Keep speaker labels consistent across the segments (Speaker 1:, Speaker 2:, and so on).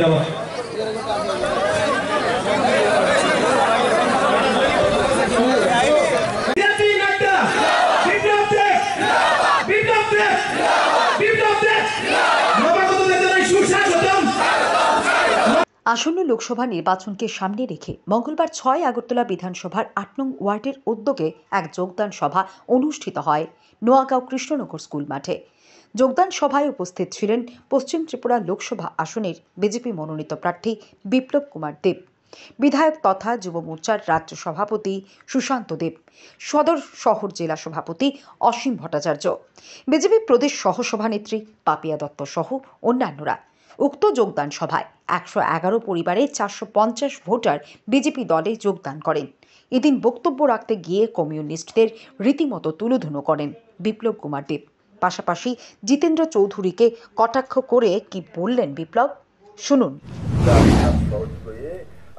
Speaker 1: জিন্দাবাদ।
Speaker 2: আসন্ন লোকসভা নির্বাচনকে সামনে রেখে মঙ্গলবার ৬ আগরতলা বিধানসভার ৮ নং ওয়ার্ডের উদ্যোগে এক যোগদান সভা অনুষ্ঠিত হয় নোয়াগাঁও কৃষ্ণনগর স্কুল মাঠে। যোগদান সভায় উপস্থিত ছিলেন পশ্চিম ত্রিপুরা লোকসভা আসনের বিজেপি মনোনীত প্রার্থী বিপ্লব কুমার দেব, বিধায়ক তথা যুব মোর্চার রাজ্য সভাপতি সুশান্ত দেব, সদর শহর জেলা সভাপতি অসীম ভট্টাচার্য, বিজেপি প্রদেশ সহসভানেত্রী পাপিয়া দত্ত সহ অন্যান্যরা। উক্ত যোগদান সভায় ১১১ পরিবারের ৪৫০ ভোটার বিজেপি দলে যোগদান করেন। এদিন বক্তব্য রাখতে গিয়ে কমিউনিস্টদের রীতিমতো তুলোধুনো করেন বিপ্লব কুমার দেব। পাশাপাশি জিতেন্দ্র চৌধুরীকে কটাক্ষ করে কি বললেন বিপ্লব, শুনুন।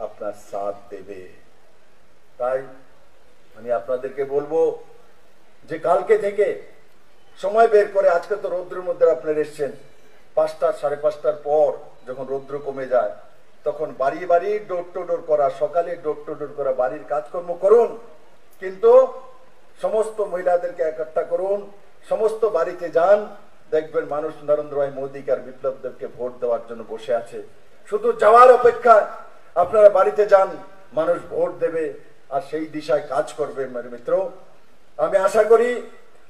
Speaker 3: আপনার সাথ দেবে, তাই আমি আপনাদেরকে বলবো যে কালকে থেকে সময় বের করে, আজকে তো রৌদ্রের মধ্যে আপনারা এসছেন, ৫টা ৫:৩০টার পর যখন রৌদ্র কমে যায় তখন বাড়ি বাড়ি ডোর টু ডোর করা, সকালে ডোর টু ডোর করা, বাড়ির কাজকর্ম করুন, কিন্তু সমস্ত মহিলাদেরকে একট্টা করুন, সমস্ত বাড়িতে যান, দেখবেন মানুষ নরেন্দ্র ভাই মোদীকে আর বিপ্লব দেবকে ভোট দেওয়ার জন্য বসে আছে। শুধু যাওয়ার অপেক্ষায় আপনারা বাড়িতে যান, মানুষ ভোট দেবে আর সেই দিশায় কাজ করবে। মেরে মিত্র, আমি আশা করি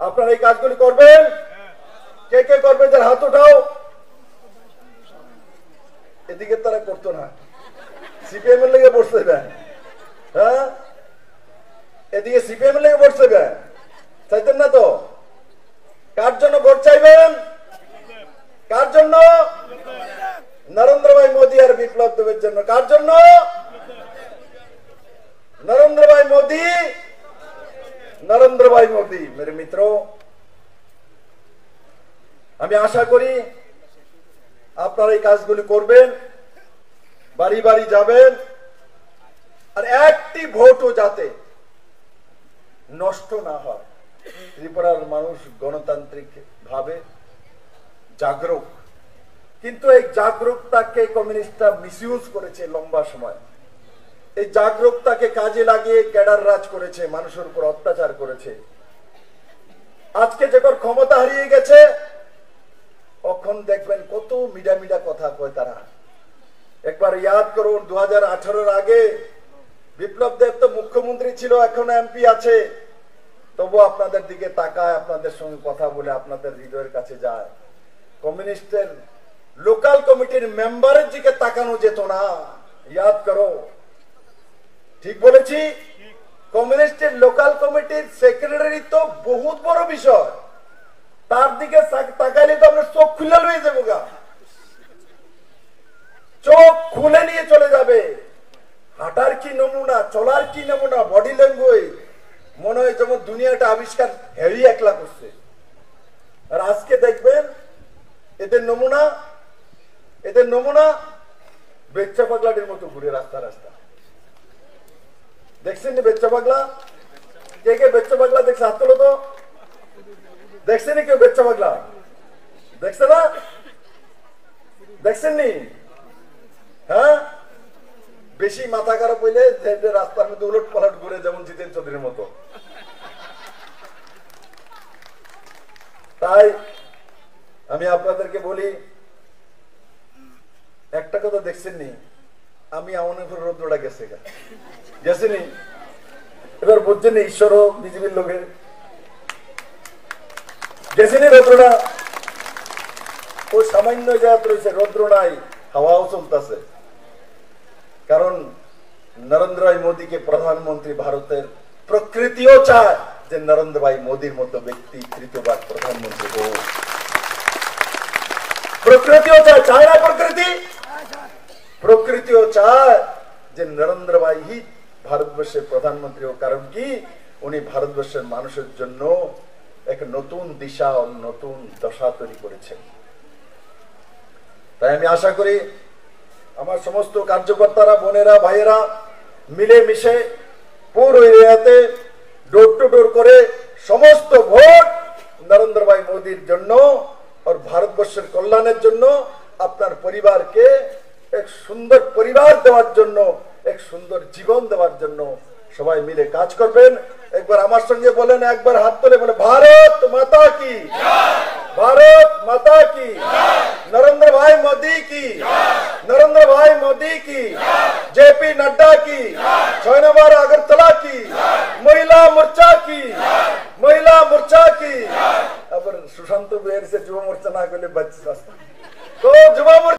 Speaker 3: আপনারা এই কাজগুলি করবেন। কে কে করবে যার হাত উঠাও। এদিকে তারা করতো না, সিপিএম এর লেগে বসতে দেবেন, হ্যাঁ এদিকে সিপিএম এর লেগে বসতে দেবেন, চাইতেন না তো? কার জন্য ভোট চাইবেন? কার জন্য? নরেন্দ্র ভাই মোদী আর বিপ্লব দেবের জন্য। কার জন্য? নরেন্দ্র ভাই মোদী, নরেন্দ্র ভাই মোদী। মেরে মিত্র, আমি আশা করি আপনারা এই কাজগুলি করবেন, বাড়ি বাড়ি যাবেন, আর একটি ভোটও যাতে নষ্ট না হয়। ত্রিপুরার মানুষ গণতান্ত্রিক ভাবে জাগরুক, কিন্তু এই জাগরুকতাকে কমিউনিস্টরা মিসইউজ করেছে লম্বা সময়। এই জাগরুকতাকে কাজে লাগিয়ে ক্যাডার রাজ করেছে, মানুষের উপর অত্যাচার করেছে। আজকে যখন ক্ষমতা হারিয়ে গেছে তখন দেখবেন কত মিডা মিডা কথা কয় তারা। একবার ইয়াদ করুন, 2018-এর আগে বিপ্লব দেব তো মুখ্যমন্ত্রী ছিল, এখন এমপি আছে, তবু আপনাদের দিকে তাকায়, আপনাদের সঙ্গে কথা বলে আপনাদের হৃদয়ের কাছে যায়। কমিউনিস্টের লোকাল কমিটির মেম্বারের দিকে তাকানো যেত না, ইয়াদ করো। ঠিক বলেছি? কমিউনিস্টের লোকাল কমিটির সেক্রেটারি তো বহুত বড় বিষয়, তার দিকে তাকাইলে তো আমরা চোখ খুলে লয়ে যাবো গা, চোখ খুলে নিয়ে চলে যাবে। হাঁটার কি নমুনা, চলার কি নমুনা, বডি ল্যাঙ্গুয়েজ, মনে হয় যেমন দুনিয়াটা আবিষ্কার হেভি একলা করছে। আর আজকে দেখবেন এদের নমুনা বেচ্চা পাগলাটির মতো ঘুরে রাস্তা রাস্তা। দেখছেন বেচ্চা পাগলা? কে কে বেচ্চা পাগলা দেখছে? হাত তোলো তো। দেখছেন কেউ বেচ্চা পাগলা? দেখছে না? দেখছেন নি? হ্যাঁ, বেশি মাথা খারাপ হইলে রাস্তার মধ্যে উলট পালট ঘুরে, যেমন জিতেন চৌধুরীর মতো। তাই আমি আপনাদেরকে বলি, একটা কথা দেখছেন নি, আমি আমার রৌদ্রটা গেছেনি, এবার বুঝছেন ঈশ্বর বিজেপির লোকের গেছেনি রৌদ্রটা। ও সামান্য জায়গা রয়েছে, রৌদ্র নাই, হাওয়াও চলতেছে। কারণ নরেন্দ্র ভাই মোদীকে প্রধানমন্ত্রী ভারতের প্রকৃতিও চায় যে নরেন্দ্র ভাই মোদীর মতো ব্যক্তি তৃতীয়বার প্রধানমন্ত্রী হোক। প্রকৃতিও চায় না? প্রকৃতিও চায় যে নরেন্দ্র ভাই হি ভারতবর্ষের প্রধানমন্ত্রী হোক। কারণ কি, উনি ভারতবর্ষের মানুষের জন্য এক নতুন দিশা ও নতুন দশা তৈরি করেছেন। তাই আমি আশা করি আমার সমস্ত কার্যকর্তারা, বোনেরা, ভাইয়েরা মিলে মিশে পুরো এরিয়াতে ডোর টু ডোর করে সমস্ত ভোট নরেন্দ্র ভাই মোদীর জন্য আর ভারতবর্ষের কল্যাণের জন্য, আপনার পরিবারকে এক সুন্দর পরিবার দেওয়ার জন্য, এক সুন্দর জীবন দেওয়ার জন্য সবাই মিলে কাজ করবেন। একবার আমার সঙ্গে বলেন, একবার হাত তুলে বলে, ভারত মাতা কি, ভারত মাতা কি, নরেন্দ্র ভাই মোदी की, नरेंद्र भाई मोदी की, जेपी नड्डा की, 6 नंबर अगरतला की, महिला मोर्चा की, महिला मोर्चा की। अब सुशांत बेर से युवा मोर्चा ना करले बच्चा